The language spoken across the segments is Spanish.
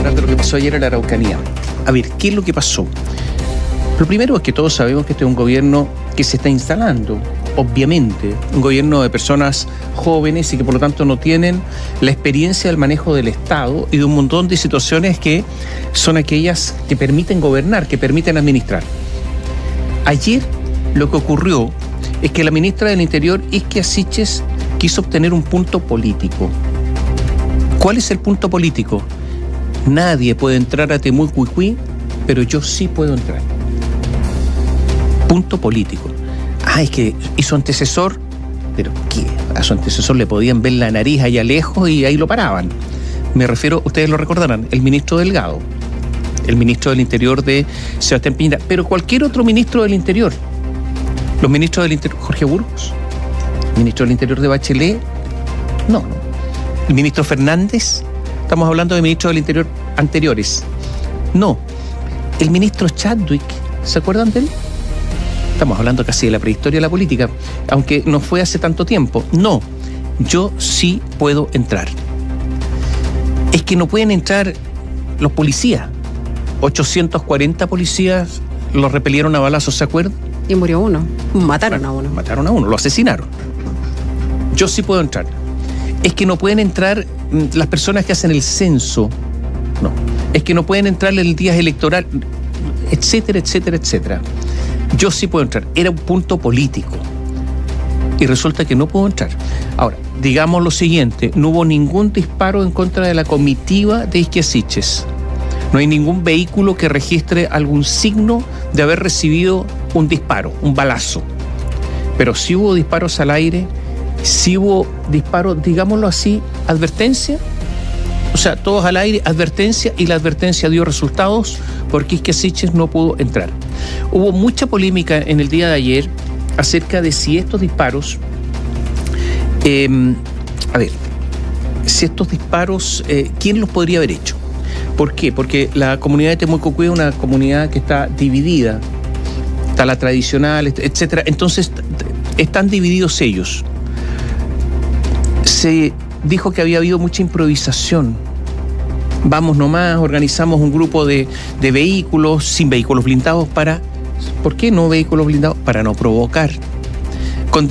hablar de lo que pasó ayer en la Araucanía. A ver, ¿qué es lo que pasó? Lo primero es que todos sabemos que este es un gobierno que se está instalando, obviamente, un gobierno de personas jóvenes y que por lo tanto no tienen la experiencia del manejo del Estado y de un montón de situaciones que son aquellas que permiten gobernar, que permiten administrar. Ayer lo que ocurrió es que la ministra del Interior, Isquia Siches, quiso obtener un punto político. ¿Cuál es el punto político? Nadie puede entrar a Temucuicui, pero yo sí puedo entrar. Punto político. Es que y su antecesor, ¿pero qué? A su antecesor le podían ver la nariz allá lejos y ahí lo paraban. Me refiero, ustedes lo recordarán, el ministro Delgado, el ministro del Interior de Sebastián Piñera, pero cualquier otro ministro del Interior. Los ministros del Interior, Jorge Burgos, ministro del Interior de Bachelet, no. El ministro Fernández, estamos hablando de ministros del Interior anteriores. No. El ministro Chadwick, ¿se acuerdan de él? Estamos hablando casi de la prehistoria de la política, aunque no fue hace tanto tiempo. No, yo sí puedo entrar. Es que no pueden entrar los policías. 840 policías los repelieron a balazos, ¿se acuerdan? Y murió uno. Mataron a uno, lo asesinaron. Yo sí puedo entrar. Es que no pueden entrar las personas que hacen el censo. No. Es que no pueden entrar en el día electoral, etcétera, etcétera, etcétera. Yo sí puedo entrar. Era un punto político. Y resulta que no puedo entrar. Ahora, digamos lo siguiente. No hubo ningún disparo en contra de la comitiva de Isquia Siches. No hay ningún vehículo que registre algún signo de haber recibido un disparo, un balazo. Pero sí hubo disparos al aire, sí hubo disparos, digámoslo así, advertencia. O sea, todos al aire, advertencia, y la advertencia dio resultados porque Isquia Siches no pudo entrar. Hubo mucha polémica en el día de ayer acerca de si estos disparos, si estos disparos, ¿quién los podría haber hecho? ¿Por qué? Porque la comunidad de Temucuicui es una comunidad que está dividida, está la tradicional, etcétera. Entonces, están divididos ellos. Se dijo que había habido mucha improvisación. Vamos nomás, organizamos un grupo de vehículos, sin vehículos blindados para... ¿Por qué no vehículos blindados? Para no provocar. Con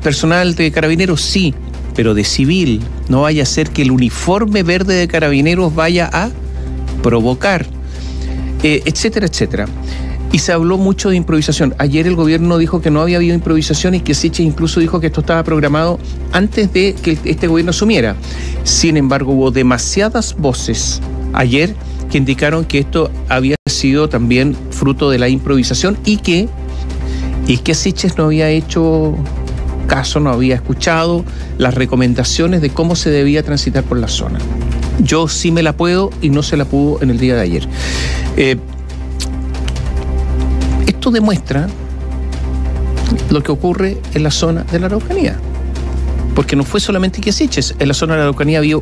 personal de carabineros, sí, pero de civil. No vaya a ser que el uniforme verde de carabineros vaya a provocar, etcétera, etcétera. Y se habló mucho de improvisación. Ayer el gobierno dijo que no había habido improvisación y que Siches incluso dijo que esto estaba programado antes de que este gobierno asumiera. Sin embargo, hubo demasiadas voces ayer que indicaron que esto había sido también fruto de la improvisación y que Siches no había hecho caso, no había escuchado las recomendaciones de cómo se debía transitar por la zona. Yo sí me la puedo y no se la pudo en el día de ayer. Esto demuestra lo que ocurre en la zona de la Araucanía. Porque no fue solamente Isquia Siches, en la zona de la Araucanía había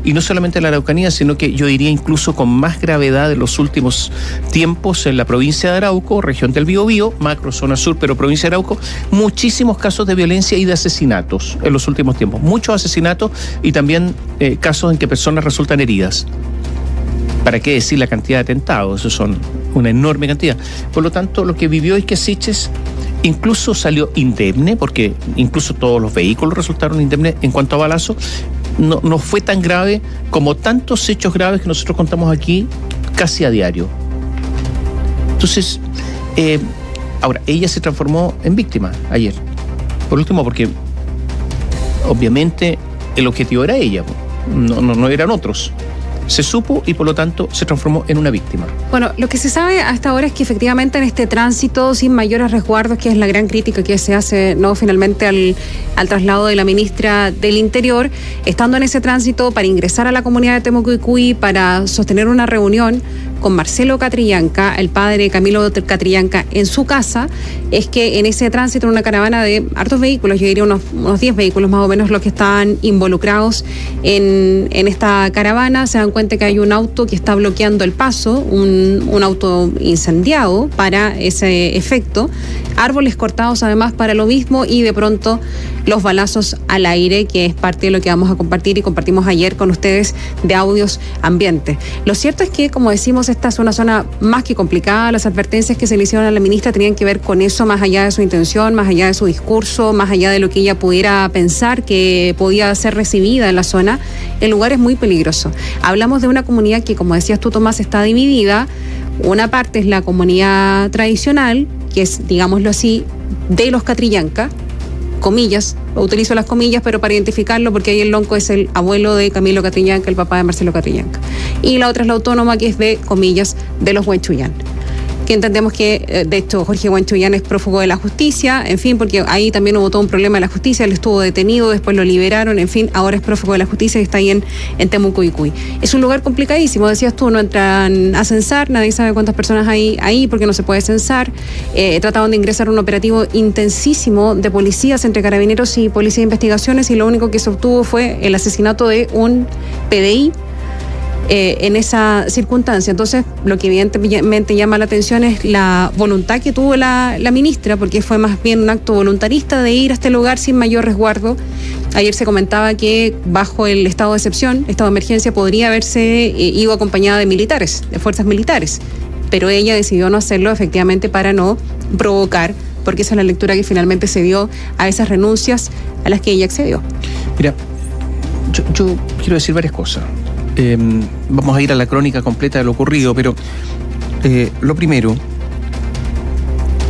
y no solamente en la Araucanía, sino que yo diría incluso con más gravedad en los últimos tiempos en la provincia de Arauco, región del Biobío, macro zona sur, pero provincia de Arauco, muchísimos casos de violencia y de asesinatos en los últimos tiempos. Muchos asesinatos y también casos en que personas resultan heridas. ¿Para qué decir la cantidad de atentados? Eso son una enorme cantidad. Por lo tanto, lo que vivió Isquia Siches incluso salió indemne, porque incluso todos los vehículos resultaron indemnes en cuanto a balazos. No fue tan grave como tantos hechos graves que nosotros contamos aquí casi a diario. Entonces, ahora, ella se transformó en víctima ayer. Por último, porque obviamente el objetivo era ella, no eran otros. Se supo y por lo tanto se transformó en una víctima. Bueno, lo que se sabe hasta ahora es que efectivamente en este tránsito sin mayores resguardos, que es la gran crítica que se hace finalmente al traslado de la ministra del Interior, estando en ese tránsito para ingresar a la comunidad de Temucuicui, para sostener una reunión con Marcelo Catrillanca, el padre Camilo Catrillanca, en su casa, es que en ese tránsito, en una caravana de hartos vehículos, yo diría unos 10 vehículos más o menos los que estaban involucrados en esta caravana, se dan cuenta que hay un auto que está bloqueando el paso, un auto incendiado para ese efecto, árboles cortados además para lo mismo, y de pronto los balazos al aire, que es parte de lo que vamos a compartir y compartimos ayer con ustedes de audios ambiente. Lo cierto es que, como decimos, esta es una zona más que complicada. Las advertencias que se le hicieron a la ministra tenían que ver con eso, más allá de su intención, más allá de su discurso, más allá de lo que ella pudiera pensar que podía ser recibida en la zona. El lugar es muy peligroso. Hablamos de una comunidad que, como decías tú, Tomás, está dividida. Una parte es la comunidad tradicional, que es, digámoslo así, de los Catrillanca, comillas, utilizo las comillas, pero para identificarlo, porque ahí el lonco es el abuelo de Camilo Catrillanca, el papá de Marcelo Catrillanca. Y la otra es la autónoma, que es de, comillas, de los Huenchuyán. Que entendemos que, de hecho, Jorge Huenchuyán es prófugo de la justicia, en fin, porque ahí también hubo todo un problema de la justicia, él estuvo detenido, después lo liberaron, en fin, ahora es prófugo de la justicia y está ahí en Temucuicuy. Es un lugar complicadísimo, decías tú, no entran a censar, nadie sabe cuántas personas hay ahí porque no se puede censar. Trataron de ingresar un operativo intensísimo de policías entre carabineros y policía de investigaciones, y lo único que se obtuvo fue el asesinato de un PDI en esa circunstancia. Entonces, lo que evidentemente llama la atención es la voluntad que tuvo la ministra, porque fue más bien un acto voluntarista de ir a este lugar sin mayor resguardo. Ayer se comentaba que bajo el estado de excepción, estado de emergencia, podría haberse ido acompañada de militares, de fuerzas militares, pero ella decidió no hacerlo, efectivamente, para no provocar, porque esa es la lectura que finalmente se dio a esas renuncias a las que ella accedió. Mira, yo quiero decir varias cosas. Vamos a ir a la crónica completa de lo ocurrido, pero lo primero,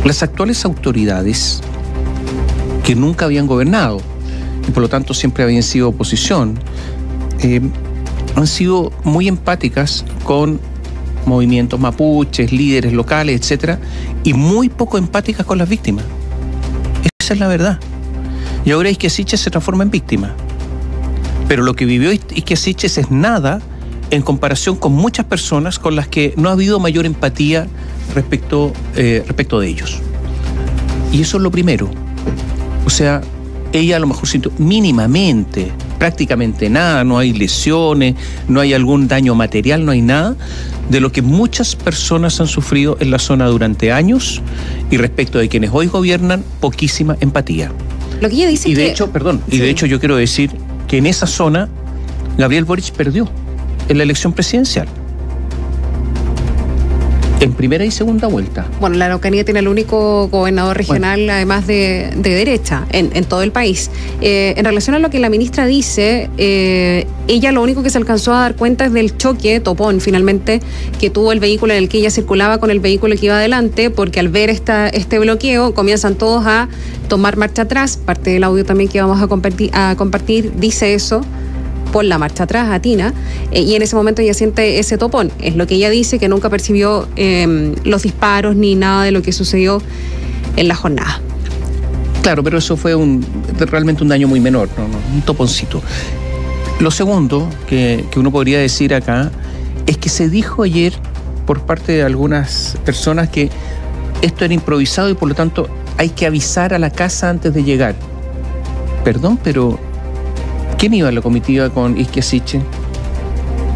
las actuales autoridades que nunca habían gobernado y por lo tanto siempre habían sido oposición, han sido muy empáticas con movimientos mapuches, líderes locales, etcétera, y muy poco empáticas con las víctimas. Esa es la verdad. Y ahora Isquia Siches se transforma en víctima. Pero lo que vivió Isquia Siches es nada en comparación con muchas personas con las que no ha habido mayor empatía respecto de ellos. Y eso es lo primero. O sea, ella a lo mejor sintió mínimamente, prácticamente nada, no hay lesiones, no hay algún daño material, no hay nada de lo que muchas personas han sufrido en la zona durante años, y respecto de quienes hoy gobiernan, poquísima empatía. Lo que ella dice y de hecho, y de hecho yo quiero decir que en esa zona Gabriel Boric perdió en la elección presidencial, en primera y segunda vuelta. Bueno, la Araucanía tiene el único gobernador regional, además de derecha, en todo el país. En relación a lo que la ministra dice, ella lo único que se alcanzó a dar cuenta es del choque, topón finalmente, que tuvo el vehículo en el que ella circulaba con el vehículo que iba adelante, porque al ver este bloqueo comienzan todos a tomar marcha atrás. Parte del audio también que vamos a compartir dice eso, por la marcha atrás, atina, y en ese momento ella siente ese topón. Es lo que ella dice, que nunca percibió los disparos ni nada de lo que sucedió en la jornada. Claro, pero eso fue realmente un daño muy menor, ¿no? Un toponcito. Lo segundo que uno podría decir acá es que se dijo ayer por parte de algunas personas que esto era improvisado y por lo tanto hay que avisar a la casa antes de llegar. Perdón, pero ¿quién iba en la comitiva con Isquia Siches?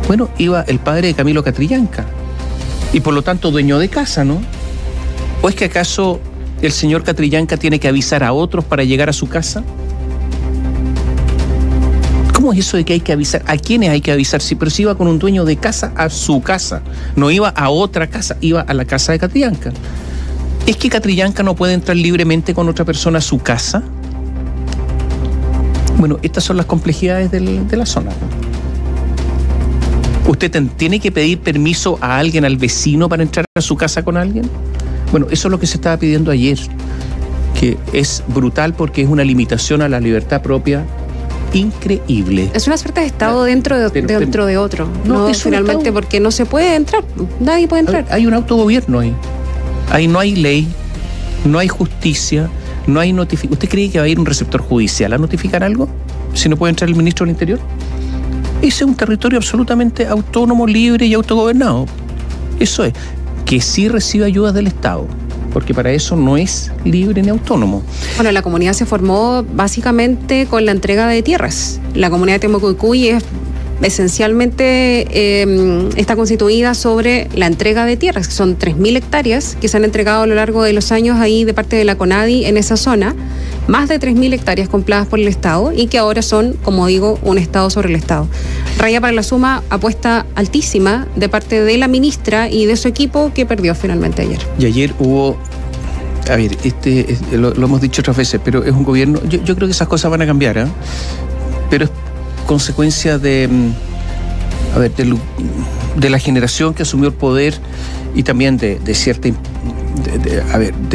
Bueno, iba el padre de Camilo Catrillanca y por lo tanto dueño de casa, ¿no? ¿O es que acaso el señor Catrillanca tiene que avisar a otros para llegar a su casa? ¿Cómo es eso de que hay que avisar? ¿A quiénes hay que avisar? Sí, pero si iba con un dueño de casa a su casa, no iba a otra casa, iba a la casa de Catrillanca. ¿Es que Catrillanca no puede entrar libremente con otra persona a su casa? Bueno, estas son las complejidades de la zona. ¿Usted tiene que pedir permiso a alguien, al vecino, para entrar a su casa con alguien? Bueno, eso es lo que se estaba pidiendo ayer, que es brutal porque es una limitación a la libertad propia increíble. Es una suerte de Estado dentro de otro. No finalmente, porque no se puede entrar, nadie puede entrar. Hay un autogobierno ahí. Ahí no hay ley, no hay justicia, no hay notificación. ¿Usted cree que va a ir un receptor judicial a notificar algo si no puede entrar el ministro del Interior? Ese es un territorio absolutamente autónomo, libre y autogobernado. Eso es. Que sí recibe ayudas del Estado, porque para eso no es libre ni autónomo. Bueno, la comunidad se formó básicamente con la entrega de tierras. La comunidad de Temucuicuy es esencialmente está constituida sobre la entrega de tierras, que son 3.000 hectáreas que se han entregado a lo largo de los años ahí de parte de la CONADI en esa zona. más de 3.000 hectáreas compradas por el Estado y que ahora son, como digo, un Estado sobre el Estado. Raya para la suma, apuesta altísima de parte de la ministra y de su equipo que perdió finalmente ayer. Y ayer hubo... A ver, lo hemos dicho otras veces, pero es un gobierno... Yo creo que esas cosas van a cambiar, ¿eh? Pero es consecuencia de la generación que asumió el poder y también de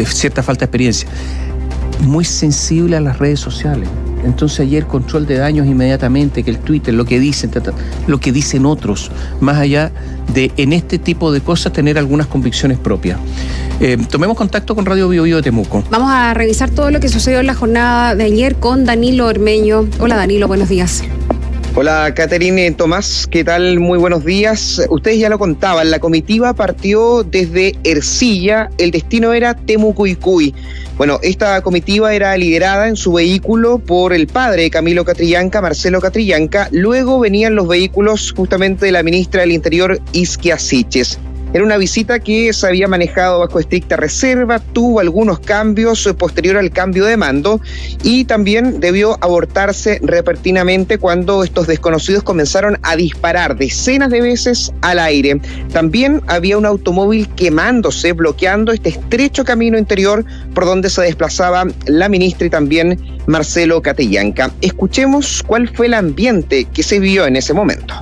cierta falta de experiencia. Muy sensible a las redes sociales. Entonces ayer control de daños inmediatamente, que el Twitter, lo que dicen otros, más allá de en este tipo de cosas tener algunas convicciones propias. Tomemos contacto con Radio Bio Bio de Temuco. Vamos a revisar todo lo que sucedió en la jornada de ayer con Danilo Ormeño. Hola Danilo, buenos días. Hola, Caterine, Tomás, ¿qué tal? Muy buenos días. Ustedes ya lo contaban, la comitiva partió desde Ercilla, el destino era Temucuicui. Bueno, esta comitiva era liderada en su vehículo por el padre de Camilo Catrillanca, Marcelo Catrillanca. Luego venían los vehículos justamente de la ministra del Interior, Isquia Siches. Era una visita que se había manejado bajo estricta reserva, tuvo algunos cambios posterior al cambio de mando y también debió abortarse repentinamente cuando estos desconocidos comenzaron a disparar decenas de veces al aire. También había un automóvil quemándose, bloqueando este estrecho camino interior por donde se desplazaba la ministra y también Marcelo Catrillanca. Escuchemos cuál fue el ambiente que se vio en ese momento.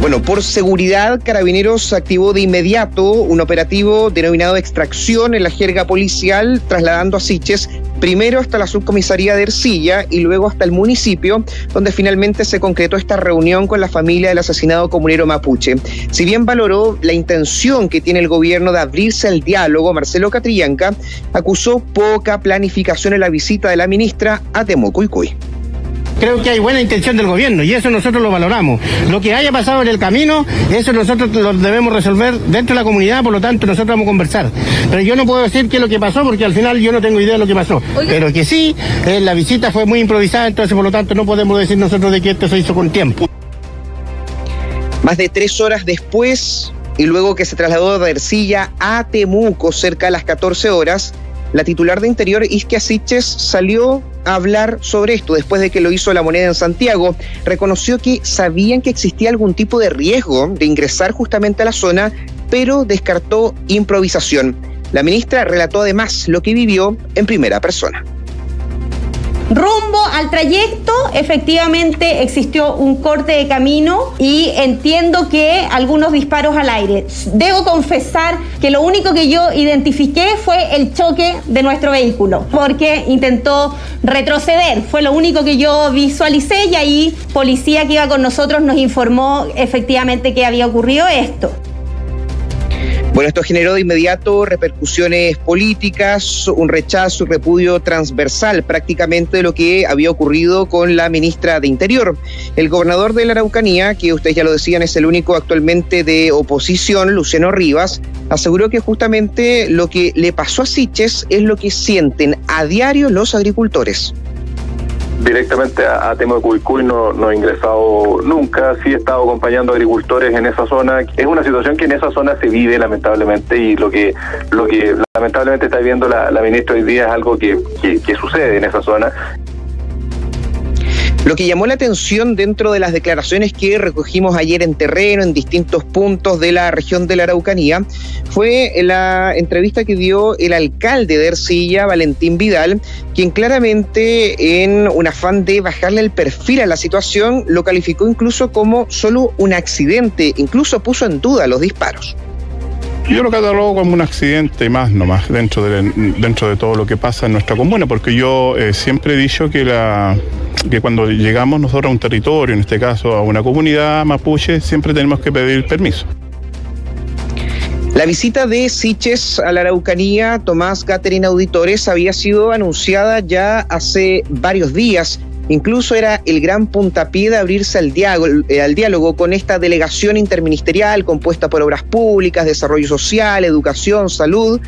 Bueno, por seguridad, Carabineros activó de inmediato un operativo denominado Extracción en la jerga policial, trasladando a Siches primero hasta la subcomisaría de Ercilla y luego hasta el municipio, donde finalmente se concretó esta reunión con la familia del asesinado comunero mapuche. Si bien valoró la intención que tiene el gobierno de abrirse al diálogo, Marcelo Catrillanca acusó poca planificación en la visita de la ministra a Temucuicui. Creo que hay buena intención del gobierno y eso nosotros lo valoramos. Lo que haya pasado en el camino, eso nosotros lo debemos resolver dentro de la comunidad, por lo tanto nosotros vamos a conversar. Pero yo no puedo decir qué es lo que pasó porque al final yo no tengo idea de lo que pasó. Oiga. Pero que sí, la visita fue muy improvisada, entonces por lo tanto no podemos decir nosotros de que esto se hizo con tiempo. Más de 3 horas después, y luego que se trasladó de Ercilla a Temuco cerca de las 14 horas, la titular de Interior, Isquia Siches, salió a hablar sobre esto después de que lo hizo La Moneda en Santiago. Reconoció que sabían que existía algún tipo de riesgo de ingresar justamente a la zona, pero descartó improvisación. La ministra relató además lo que vivió en primera persona. Rumbo al trayecto, efectivamente existió un corte de camino y entiendo que algunos disparos al aire. Debo confesar que lo único que yo identifiqué fue el choque de nuestro vehículo, porque intentó retroceder. Fue lo único que yo visualicé y ahí policía que iba con nosotros nos informó efectivamente que había ocurrido esto. Bueno, esto generó de inmediato repercusiones políticas, un rechazo y repudio transversal prácticamente de lo que había ocurrido con la ministra de Interior. El gobernador de la Araucanía, que ustedes ya lo decían, es el único actualmente de oposición, Luciano Rivas, aseguró que justamente lo que le pasó a Siches es lo que sienten a diario los agricultores. Directamente a Temucuicui no he ingresado nunca, sí he estado acompañando a agricultores en esa zona. Es una situación que en esa zona se vive lamentablemente y lo que lamentablemente está viviendo la ministra hoy día es algo que sucede en esa zona. Lo que llamó la atención dentro de las declaraciones que recogimos ayer en terreno, en distintos puntos de la región de la Araucanía, fue la entrevista que dio el alcalde de Ercilla, Valentín Vidal, quien claramente, en un afán de bajarle el perfil a la situación, lo calificó incluso como solo un accidente, incluso puso en duda los disparos. Yo lo catalogo como un accidente más nomás dentro de todo lo que pasa en nuestra comuna, porque yo siempre he dicho que cuando llegamos nosotros a un territorio, en este caso a una comunidad mapuche, siempre tenemos que pedir permiso. La visita de Siches a la Araucanía, Tomás, Caterina, auditores, había sido anunciada ya hace varios días. Incluso era el gran puntapié de abrirse al diálogo con esta delegación interministerial compuesta por Obras Públicas, Desarrollo Social, Educación, Salud,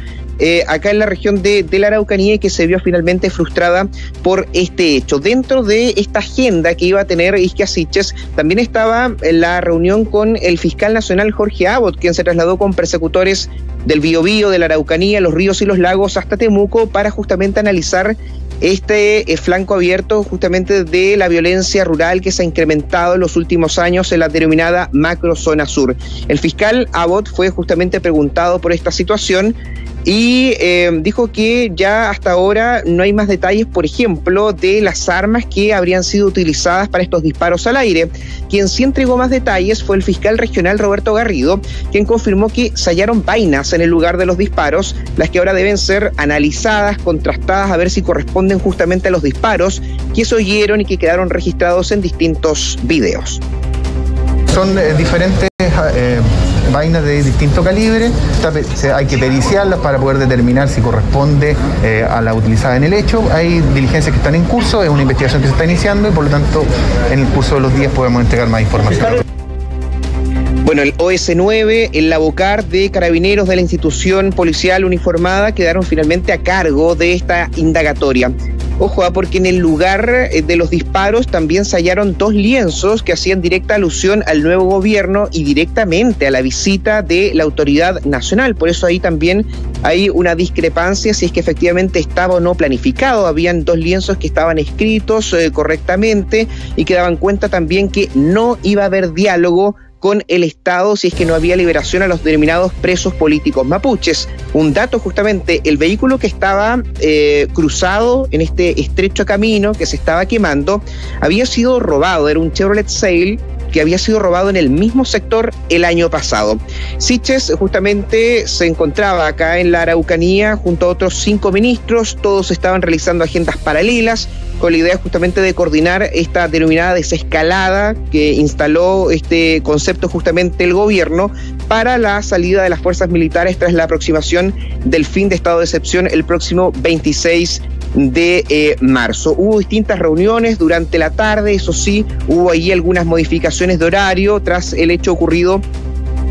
acá en la región de la Araucanía y que se vio finalmente frustrada por este hecho. Dentro de esta agenda que iba a tener Isquia Siches, también estaba la reunión con el fiscal nacional Jorge Abbott, quien se trasladó con persecutores del Biobío, de la Araucanía, los ríos y los lagos hasta Temuco para justamente analizar este flanco abierto justamente de la violencia rural que se ha incrementado en los últimos años en la denominada macrozona sur. El fiscal Abbott fue justamente preguntado por esta situación y dijo que ya hasta ahora no hay más detalles, por ejemplo, de las armas que habrían sido utilizadas para estos disparos al aire. Quien sí entregó más detalles fue el fiscal regional Roberto Garrido, quien confirmó que se hallaron vainas en el lugar de los disparos, las que ahora deben ser analizadas, contrastadas, a ver si corresponden justamente a los disparos que se oyeron y que quedaron registrados en distintos videos. Son diferentes vainas de distinto calibre, hay que periciarlas para poder determinar si corresponde a la utilizada en el hecho. Hay diligencias que están en curso, es una investigación que se está iniciando y por lo tanto en el curso de los días podemos entregar más información. Bueno, el OS9, el Labocar de Carabineros de la institución policial uniformada quedaron finalmente a cargo de esta indagatoria. Ojo, porque en el lugar de los disparos también se hallaron 2 lienzos que hacían directa alusión al nuevo gobierno y directamente a la visita de la autoridad nacional. Por eso ahí también hay una discrepancia si es que efectivamente estaba o no planificado. Habían 2 lienzos que estaban escritos correctamente y que daban cuenta también que no iba a haber diálogo con el Estado si es que no había liberación a los denominados presos políticos mapuches. Un dato justamente, el vehículo que estaba cruzado en este estrecho camino que se estaba quemando había sido robado, era un Chevrolet Sail que había sido robado en el mismo sector el año pasado. Siches justamente se encontraba acá en la Araucanía junto a otros 5 ministros, todos estaban realizando agendas paralelas con la idea justamente de coordinar esta denominada desescalada que instaló este concepto justamente el gobierno para la salida de las fuerzas militares tras la aproximación del fin de estado de excepción el próximo 26 de marzo. Hubo distintas reuniones durante la tarde, eso sí, hubo ahí algunas modificaciones de horario tras el hecho ocurrido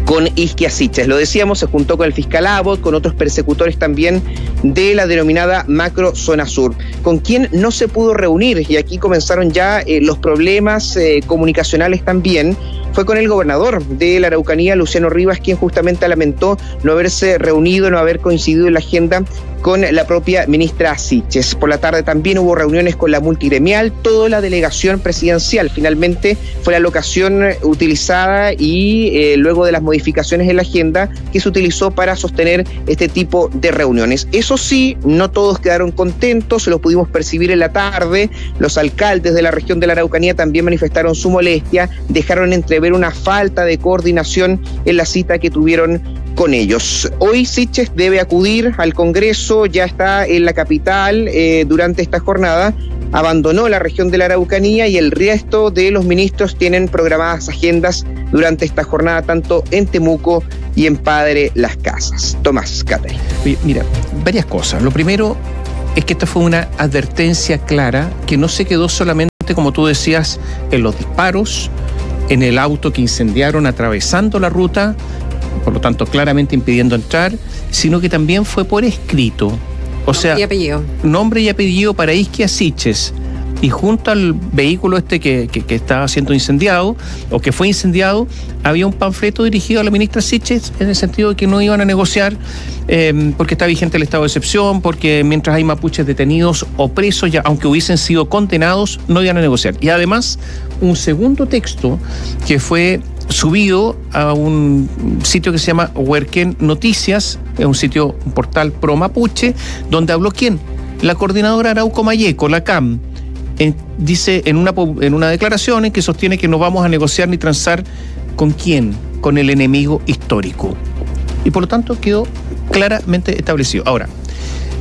con Isquia Siches. Lo decíamos, se juntó con el fiscal Abbott, con otros persecutores también de la denominada macro zona sur. Con quien no se pudo reunir, y aquí comenzaron ya los problemas comunicacionales también, fue con el gobernador de la Araucanía, Luciano Rivas, quien justamente lamentó no haberse reunido, no haber coincidido en la agenda con la propia ministra Siches. Por la tarde también hubo reuniones con la multigremial, toda la delegación presidencial. Finalmente fue la locación utilizada y luego de las modificaciones en la agenda que se utilizó para sostener este tipo de reuniones. Eso sí, no todos quedaron contentos, se lo pudimos percibir en la tarde. Los alcaldes de la región de la Araucanía también manifestaron su molestia, dejaron entrever una falta de coordinación en la cita que tuvieron con ellos. Hoy Siches debe acudir al Congreso, ya está en la capital durante esta jornada, abandonó la región de la Araucanía y el resto de los ministros tienen programadas agendas durante esta jornada, tanto en Temuco y en Padre Las Casas. Tomás Catay. Mira, varias cosas. Lo primero es que esta fue una advertencia clara que no se quedó solamente, como tú decías, en los disparos, en el auto que incendiaron atravesando la ruta, por lo tanto claramente impidiendo entrar, sino que también fue por escrito. O sea, nombre y apellido. Nombre y apellido para Isquia Siches. Y junto al vehículo que estaba siendo incendiado, o que fue incendiado, había un panfleto dirigido a la ministra Siches en el sentido de que no iban a negociar porque está vigente el estado de excepción, porque mientras hay mapuches detenidos o presos, ya aunque hubiesen sido condenados, no iban a negociar. Y además, un segundo texto que fue subido a un sitio que se llama Huerquén Noticias, es un portal pro mapuche, donde habló ¿quién? La coordinadora Arauco Mayeco, la CAM. Dice en una declaración en que sostiene que no vamos a negociar ni transar ¿con quién? Con el enemigo histórico. Y por lo tanto quedó claramente establecido. Ahora,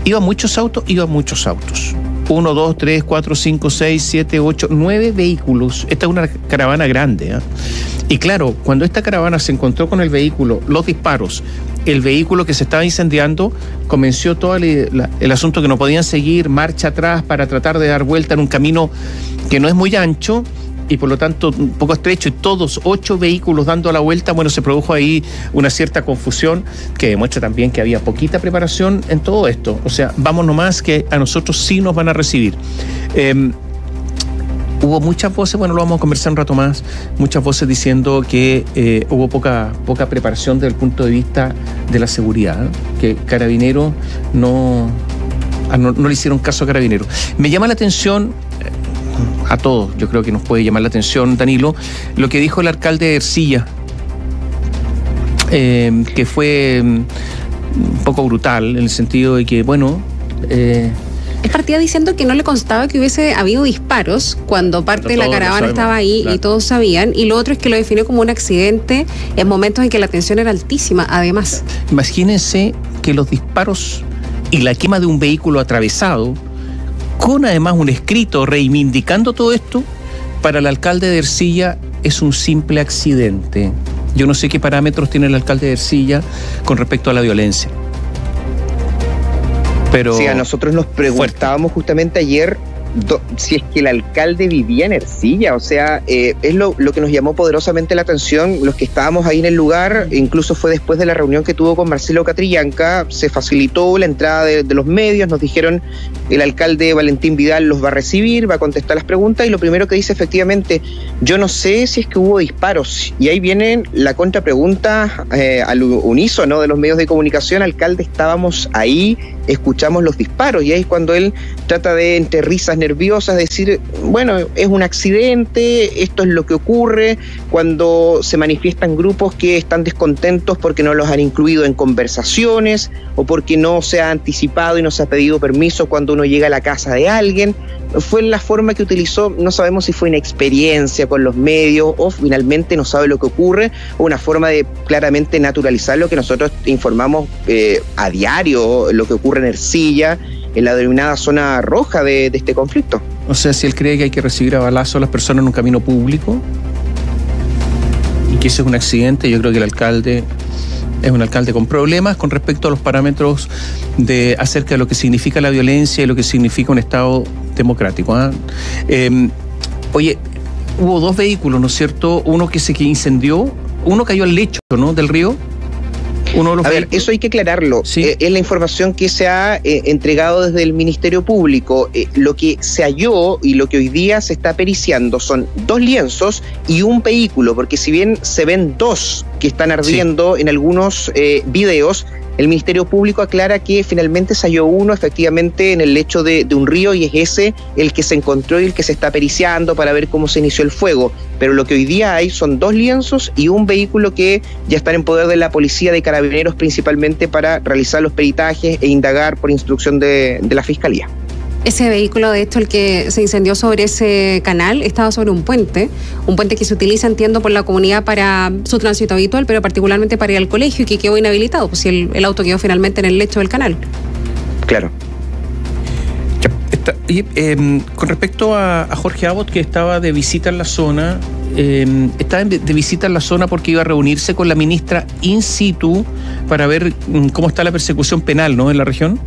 ¿iban muchos autos? 1, 2, 3, 4, 5, 6, 7, 8, 9 vehículos. Esta es una caravana grande, ¿eh? Y claro, cuando esta caravana se encontró con el vehículo, los disparos, el vehículo que se estaba incendiando, comenzó todo el asunto que no podían seguir marcha atrás para tratar de dar vuelta en un camino que no es muy ancho, y por lo tanto un poco estrecho, y todos 8 vehículos dando la vuelta, bueno, se produjo ahí una cierta confusión que demuestra también que había poquita preparación en todo esto. O sea, vamos nomás que a nosotros sí nos van a recibir. Hubo muchas voces, bueno, lo vamos a conversar un rato más, muchas voces diciendo que hubo poca preparación desde el punto de vista de la seguridad, ¿no? Que Carabineros no le hicieron caso a Carabineros. Me llama la atención, a todos, yo creo que nos puede llamar la atención, Danilo, lo que dijo el alcalde de Ercilla, que fue un poco brutal, en el sentido de que, bueno... Él partía diciendo que no le constaba que hubiese habido disparos cuando parte de la caravana estaba ahí, claro, y todos sabían, y lo otro es que lo definió como un accidente en momentos en que la tensión era altísima, además. Imagínense que los disparos y la quema de un vehículo atravesado, con además un escrito reivindicando todo esto, para el alcalde de Ercilla es un simple accidente. Yo no sé qué parámetros tiene el alcalde de Ercilla con respecto a la violencia. Pero sí, a nosotros nos preguntábamos justamente ayer si es que el alcalde vivía en Ercilla. O sea, es lo que nos llamó poderosamente la atención, los que estábamos ahí en el lugar. Incluso fue después de la reunión que tuvo con Marcelo Catrillanca, se facilitó la entrada de los medios, nos dijeron el alcalde Valentín Vidal los va a recibir, va a contestar las preguntas, y lo primero que dice efectivamente, yo no sé si es que hubo disparos, y ahí viene la contrapregunta al unísono de los medios de comunicación. Alcalde, estábamos ahí, escuchamos los disparos, y ahí es cuando él trata de, entre risas nerviosas, decir, bueno, es un accidente, esto es lo que ocurre cuando se manifiestan grupos que están descontentos porque no los han incluido en conversaciones o porque no se ha anticipado y no se ha pedido permiso cuando uno llega a la casa de alguien. Fue la forma que utilizó, no sabemos si fue inexperiencia con los medios o finalmente no sabe lo que ocurre, o una forma de claramente naturalizar lo que nosotros informamos a diario, lo que ocurre en Ercilla, en la denominada zona roja de este conflicto. O sea, si él cree que hay que recibir a balazo a las personas en un camino público y que ese es un accidente, yo creo que el alcalde es un alcalde con problemas con respecto a los parámetros acerca de lo que significa la violencia y lo que significa un Estado democrático. Oye, hubo 2 vehículos, ¿no es cierto? Uno que se incendió, uno cayó al lecho, ¿no?, del río. A ver, eso hay que aclararlo. Sí. Es la información que se ha entregado desde el Ministerio Público. Lo que se halló y lo que hoy día se está periciando son 2 lienzos y un vehículo, porque si bien se ven 2 que están ardiendo, sí, en algunos videos, el Ministerio Público aclara que finalmente se halló uno efectivamente en el lecho de un río, y es ese el que se encontró y el que se está periciando para ver cómo se inició el fuego. Pero lo que hoy día hay son 2 lienzos y un vehículo que ya están en poder de la policía, de Carabineros principalmente, para realizar los peritajes e indagar por instrucción de la Fiscalía. Ese vehículo, de hecho, el que se incendió sobre ese canal, estaba sobre un puente que se utiliza, entiendo, por la comunidad para su tránsito habitual, pero particularmente para ir al colegio, y que quedó inhabilitado, pues si el auto quedó finalmente en el lecho del canal. Claro. Con respecto a Jorge Abot, que estaba de visita en la zona, estaba de visita en la zona porque iba a reunirse con la ministra in situ para ver cómo está la persecución penal, ¿no?, en la región.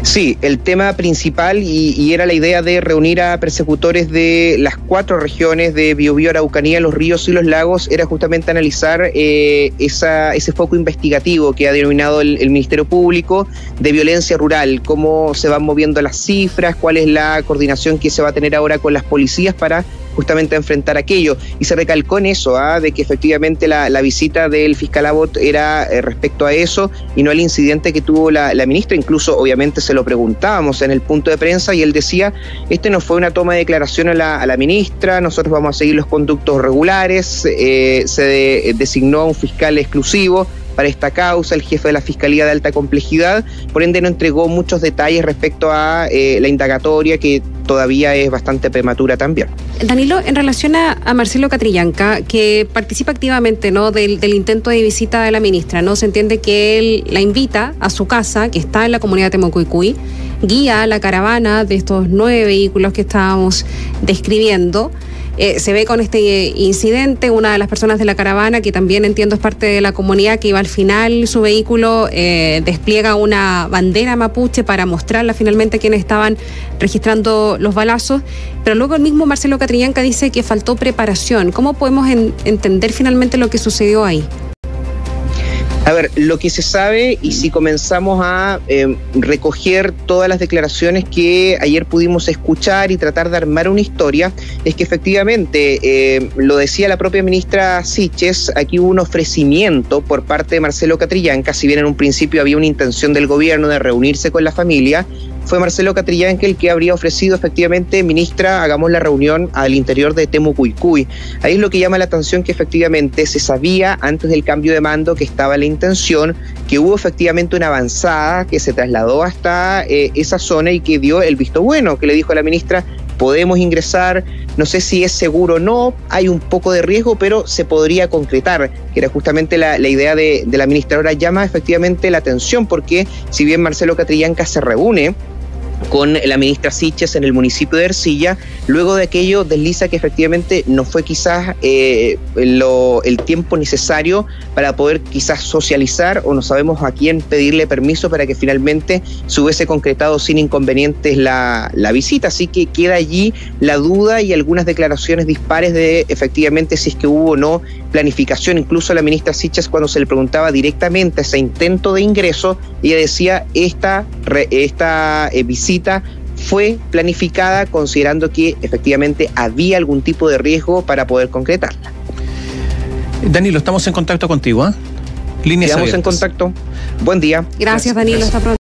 Sí, el tema principal y era la idea de reunir a persecutores de las 4 regiones de Biobío, Araucanía, Los Ríos y Los Lagos, era justamente analizar ese foco investigativo que ha denominado el Ministerio Público de violencia rural, cómo se van moviendo las cifras, cuál es la coordinación que se va a tener ahora con las policías para justamente enfrentar aquello. Y se recalcó en eso, de que efectivamente la visita del fiscal Abot era respecto a eso y no al incidente que tuvo la ministra. Incluso obviamente se lo preguntábamos en el punto de prensa y él decía, no fue una toma de declaración a la ministra, nosotros vamos a seguir los conductos regulares, se designó a un fiscal exclusivo para esta causa, el jefe de la Fiscalía de Alta Complejidad, por ende no entregó muchos detalles respecto a la indagatoria, que todavía es bastante prematura también. Danilo, en relación a Marcelo Catrillanca, que participa activamente, ¿no?, del intento de visita de la ministra, ¿no? Se entiende que él la invita a su casa, que está en la comunidad de Temucuicui, guía la caravana de estos 9 vehículos que estábamos describiendo, se ve con este incidente. Una de las personas de la caravana, que también entiendo es parte de la comunidad, que iba al final, su vehículo despliega una bandera mapuche para mostrarla finalmente a quienes estaban registrando los balazos, pero luego el mismo Marcelo Catrillanca dice que faltó preparación. ¿Cómo podemos entender finalmente lo que sucedió ahí? A ver, lo que se sabe, y si comenzamos a recoger todas las declaraciones que ayer pudimos escuchar y tratar de armar una historia, es que efectivamente, lo decía la propia ministra Siches, aquí hubo un ofrecimiento por parte de Marcelo Catrillanca. Si bien en un principio había una intención del gobierno de reunirse con la familia, fue Marcelo Catrillanca el que habría ofrecido efectivamente: ministra, hagamos la reunión al interior de Temucuicui. Ahí es lo que llama la atención, que efectivamente se sabía antes del cambio de mando que estaba la intención, que hubo efectivamente una avanzada que se trasladó hasta esa zona y que dio el visto bueno, que le dijo a la ministra: podemos ingresar, no sé si es seguro o no, hay un poco de riesgo, pero se podría concretar, que era justamente la idea de la ministra. Ahora llama efectivamente la atención, porque si bien Marcelo Catrillanca se reúne con la ministra Siches en el municipio de Ercilla, luego de aquello desliza que efectivamente no fue quizás el tiempo necesario para poder quizás socializar, o no sabemos a quién pedirle permiso para que finalmente se hubiese concretado sin inconvenientes la visita. Así que queda allí la duda y algunas declaraciones dispares de efectivamente si es que hubo o no planificación. Incluso la ministra Siches, cuando se le preguntaba directamente ese intento de ingreso, ella decía: esta visita fue planificada considerando que efectivamente había algún tipo de riesgo para poder concretarla. Danilo, estamos en contacto contigo, ¿eh? Líneas abiertas. En contacto. Buen día. Gracias, Danilo. Hasta pronto.